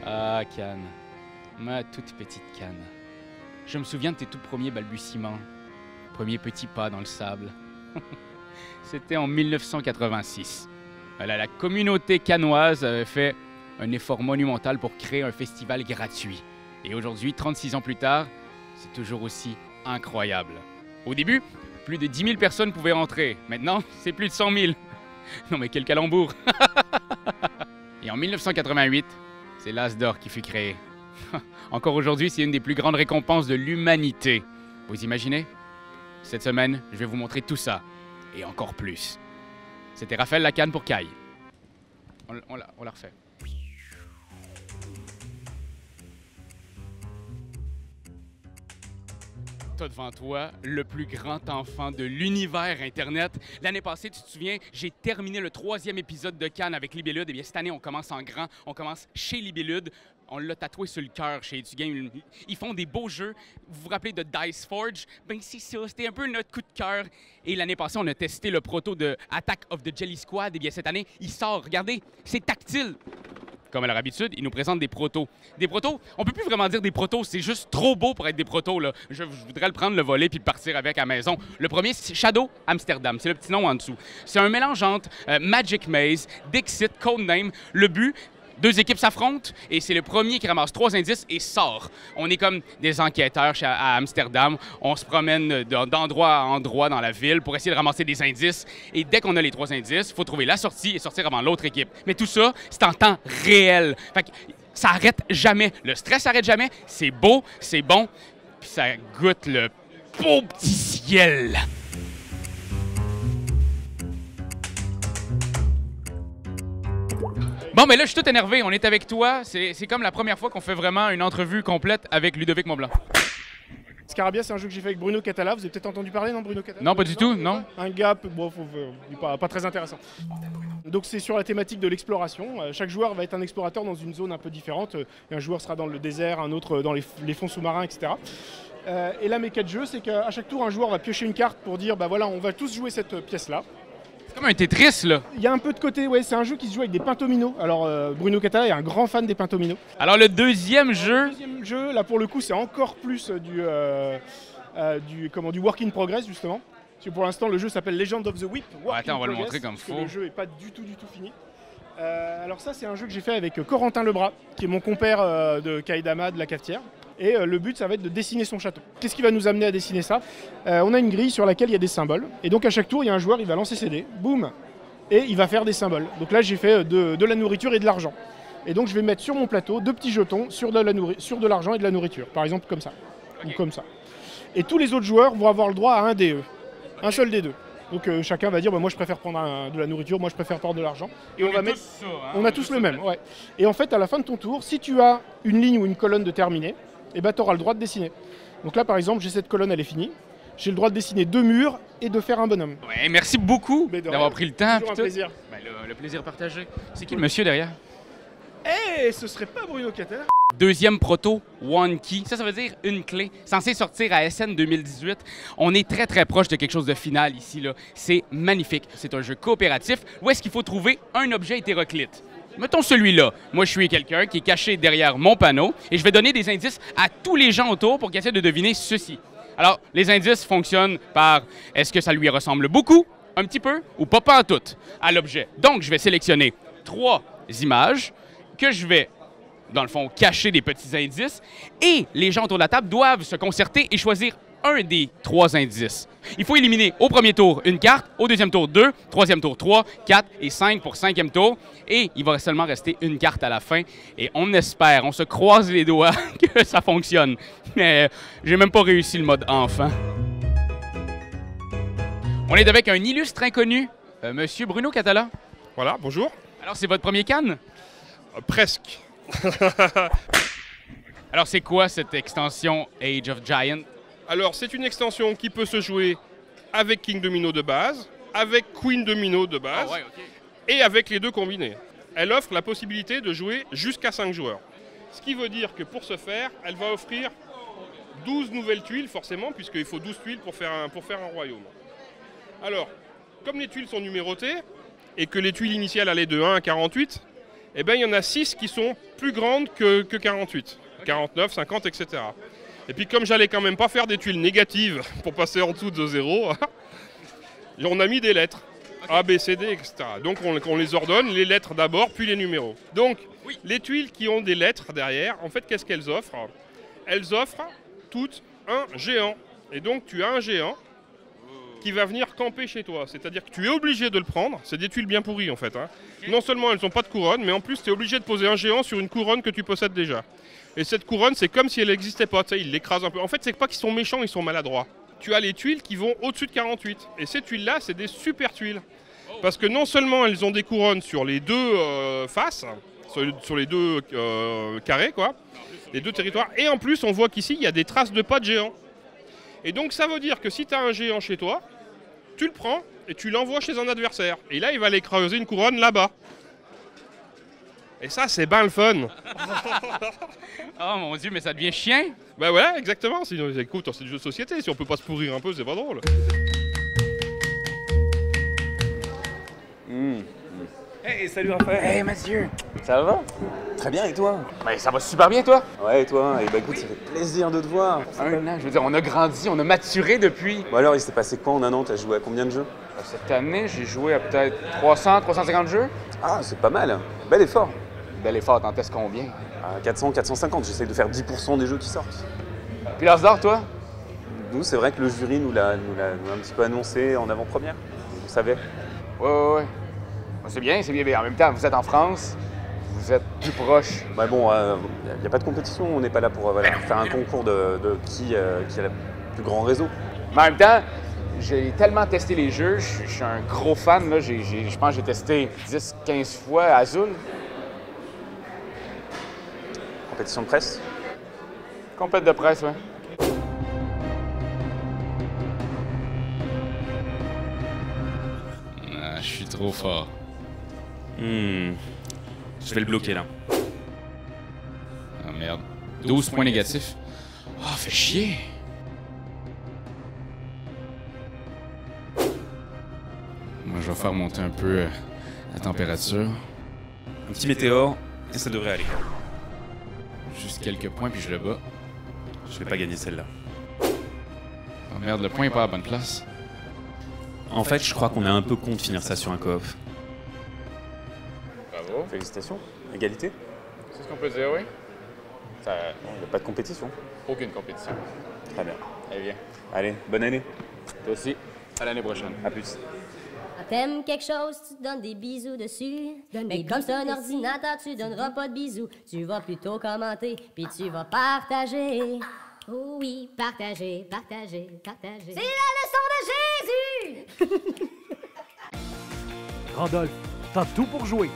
Ah, Cannes, ma toute petite Cannes. Je me souviens de tes tout premiers balbutiements, premiers petits pas dans le sable. C'était en 1986. Voilà, la communauté cannoise avait fait un effort monumental pour créer un festival gratuit. Et aujourd'hui, 36 ans plus tard, c'est toujours aussi incroyable. Au début, plus de 10 000 personnes pouvaient rentrer. Maintenant, c'est plus de 100 000. Non mais quel calembour! Et en 1988, c'est l'As d'or qui fut créé. Encore aujourd'hui, c'est une des plus grandes récompenses de l'humanité. Vous imaginez? Cette semaine, je vais vous montrer tout ça, et encore plus. C'était Raphaël Lacanne pour Caille. On la refait. T'as devant toi le plus grand enfant de l'univers Internet. L'année passée, tu te souviens, j'ai terminé le 3e épisode de Cannes avec Libellude. Et bien, cette année, on commence en grand. On commence chez Libellude. On l'a tatoué sur le cœur chez Edu-Game. Ils font des beaux jeux. Vous vous rappelez de Dice Forge? Ben c'est ça, c'était un peu notre coup de cœur. Et l'année passée, on a testé le proto de Attack of the Jelly Squad. Et bien, cette année, il sort. Regardez, c'est tactile. Comme à leur habitude, ils nous présentent des protos. Des protos, on peut plus vraiment dire des protos, c'est juste trop beau pour être des protos, là. Je voudrais le prendre, le voler, puis partir avec à la maison. Le premier, c'est Shadow Amsterdam, c'est le petit nom en dessous. C'est un mélange entre Magic Maze, Dixit, Codename. Le but, 2 équipes s'affrontent et c'est le premier qui ramasse 3 indices et sort. On est comme des enquêteurs à Amsterdam. On se promène d'endroit à endroit dans la ville pour essayer de ramasser des indices. Et dès qu'on a les 3 indices, il faut trouver la sortie et sortir avant l'autre équipe. Mais tout ça, c'est en temps réel. Fait que ça arrête jamais. Le stress s'arrête jamais. C'est beau, c'est bon, puis ça goûte le beau petit ciel. Bon, mais là, je suis tout énervé. On est avec toi. C'est comme la première fois qu'on fait vraiment une entrevue complète avec Ludovic Montblanc. Scarabia, c'est un jeu que j'ai fait avec Bruno Catala. Vous avez peut-être entendu parler, non, Bruno Catala? Non, pas du tout, non. Un gars, bon, pas très intéressant. Donc c'est sur la thématique de l'exploration. Chaque joueur va être un explorateur dans une zone un peu différente. Un joueur sera dans le désert, un autre dans les fonds sous-marins, etc. Et la méca de jeu, c'est qu'à chaque tour, un joueur va piocher une carte pour dire, bah voilà, on va tous jouer cette pièce-là. C'est comme un Tetris, là. Il y a un peu de côté, ouais, c'est un jeu qui se joue avec des pentominos. Alors Bruno Catala est un grand fan des pentominos. Alors le deuxième jeu... Le deuxième jeu, là pour le coup, c'est encore plus du work in progress, justement. Parce que pour l'instant, le jeu s'appelle Legend of the Whip. Attends, on va le montrer comme faux. Le jeu n'est pas du tout fini. Alors ça, c'est un jeu que j'ai fait avec Corentin Lebras, qui est mon compère de Kaidama de la cafetière. Et le but, ça va être de dessiner son château. Qu'est-ce qui va nous amener à dessiner ça? On a une grille sur laquelle il y a des symboles. Et donc à chaque tour, il y a un joueur, il va lancer ses dés, boum, et il va faire des symboles. Donc là, j'ai fait de la nourriture et de l'argent. Et donc je vais mettre sur mon plateau 2 petits jetons sur de l'argent et de la nourriture. Par exemple, comme ça. Okay. Ou comme ça. Et tous les autres joueurs vont avoir le droit à un DE. Okay. Un seul des deux. Donc chacun va dire, bah, moi je préfère prendre de la nourriture, moi je préfère prendre de l'argent. Et on va mettre... ça, hein, on a tous le même, ouais. Et en fait, à la fin de ton tour, si tu as une ligne ou une colonne de terminée, et bah, tu auras le droit de dessiner. Donc là, par exemple, j'ai cette colonne, elle est finie. J'ai le droit de dessiner 2 murs et de faire un bonhomme. Ouais, merci beaucoup d'avoir pris le temps. Toujours un plaisir. Ben, le plaisir partagé. C'est qui le monsieur derrière? Eh, ce serait pas Bruno Catala? Deuxième proto, One Key. Ça veut dire une clé. Censé sortir à SN 2018. On est très, très proche de quelque chose de final ici, là. C'est magnifique. C'est un jeu coopératif où est-ce qu'il faut trouver un objet hétéroclite. Mettons celui-là. Moi, je suis quelqu'un qui est caché derrière mon panneau et je vais donner des indices à tous les gens autour pour qu'ils essaient de deviner ceci. Alors, les indices fonctionnent par est-ce que ça lui ressemble beaucoup, un petit peu ou pas pantoute à l'objet. Donc, je vais sélectionner 3 images que je vais, dans le fond, cacher des petits indices et les gens autour de la table doivent se concerter et choisir un des 3 indices. Il faut éliminer au premier tour une carte, au deuxième tour 2, troisième tour 3, 4 et 5 pour 5e tour. Et il va seulement rester une carte à la fin. Et on espère, on se croise les doigts que ça fonctionne. Mais j'ai même pas réussi le mode enfant. On est avec un illustre inconnu, Monsieur Bruno Catala. Voilà, bonjour. Alors c'est votre premier Cannes? Presque. Alors c'est quoi cette extension Age of Giant? Alors, c'est une extension qui peut se jouer avec King Domino de base, avec Queen Domino de base, et avec les 2 combinés. Elle offre la possibilité de jouer jusqu'à 5 joueurs. Ce qui veut dire que pour ce faire, elle va offrir 12 nouvelles tuiles, forcément, puisqu'il faut 12 tuiles pour faire un royaume. Alors, comme les tuiles sont numérotées, et que les tuiles initiales allaient de 1 à 48, eh ben, il y en a 6 qui sont plus grandes que 48. 49, 50, etc. Et puis comme j'allais quand même pas faire des tuiles négatives pour passer en dessous de 0, on a mis des lettres. A, B, C, D, etc. Donc on les ordonne, les lettres d'abord, puis les numéros. Donc les tuiles qui ont des lettres derrière, en fait, qu'est-ce qu'elles offrent? Elles offrent toutes un géant. Et donc tu as un géant qui va venir camper chez toi. C'est-à-dire que tu es obligé de le prendre. C'est des tuiles bien pourries en fait. Hein. Non seulement elles n'ont pas de couronne, mais en plus tu es obligé de poser un géant sur une couronne que tu possèdes déjà. Et cette couronne, c'est comme si elle n'existait pas. Tu sais, il l'écrase un peu. En fait, c'est pas qu'ils sont méchants, ils sont maladroits. Tu as les tuiles qui vont au-dessus de 48. Et ces tuiles-là, c'est des super tuiles. Parce que non seulement elles ont des couronnes sur les deux faces, sur les deux carrés, quoi, les deux territoires, et en plus, on voit qu'ici, il y a des traces de pas de géant. Et donc, ça veut dire que si tu as un géant chez toi, tu le prends et tu l'envoies chez un adversaire. Et là, il va aller creuser une couronne là-bas. Et ça, c'est ben le fun. Oh mon Dieu, mais ça devient chien. Ben voilà, exactement. Sinon, écoute, c'est du jeu de société. Si on peut pas se pourrir un peu, c'est pas drôle. Hey, salut Raphaël. Hey Mathieu. Ça va? Très bien, et toi? Ben, ça va super bien, toi. Ouais, et toi? Eh ben écoute, ça fait plaisir de te voir. Un an, je veux dire, on a grandi, on a maturé depuis. Bon alors, il s'est passé quoi en un an? T'as joué à combien de jeux? Cette année, j'ai joué à peut-être 300, 350 jeux. Ah, c'est pas mal. Bel effort. Bel effort, t'en testes combien? 400, 450. J'essaie de faire 10% des jeux qui sortent. Puis l'Ars d'or, toi? Nous, c'est vrai que le jury nous l'a un petit peu annoncé en avant-première. Vous savez? Ouais. C'est bien, c'est bien. Mais en même temps, vous êtes en France, vous êtes plus proche. Bah bon, il n'y a pas de compétition. On n'est pas là pour faire un concours de qui a le plus grand réseau. Mais en même temps, j'ai tellement testé les jeux, je suis un gros fan. Là. Je pense que j'ai testé 10-15 fois Azul. Compétition de presse? Complète de presse, ouais. Je suis trop fort. Je vais le bloquer là. Ah merde. 12 points négatifs. Ah, fait chier. Moi, je vais faire monter un peu la température. Un petit météore et ça devrait aller. Juste quelques points, puis je le bats. Je vais pas gagner celle-là. Oh merde, le point est pas à la bonne place. En fait, je crois qu'on est un peu con de finir ça sur un coop. Bravo. Félicitations. Égalité? C'est ce qu'on peut dire, oui? Ça... Il n'y a pas de compétition. Aucune compétition. Très bien. Allez, viens. Allez, bonne année. Toi aussi. À l'année prochaine. À plus. Quand t'aimes quelque chose, tu te donnes des bisous dessus. Mais comme c'est un ordinateur, tu donneras pas de bisous. Tu vas plutôt commenter, puis tu vas partager. Oh oui, partager. C'est la leçon de Jésus! Randolph, t'as tout pour jouer.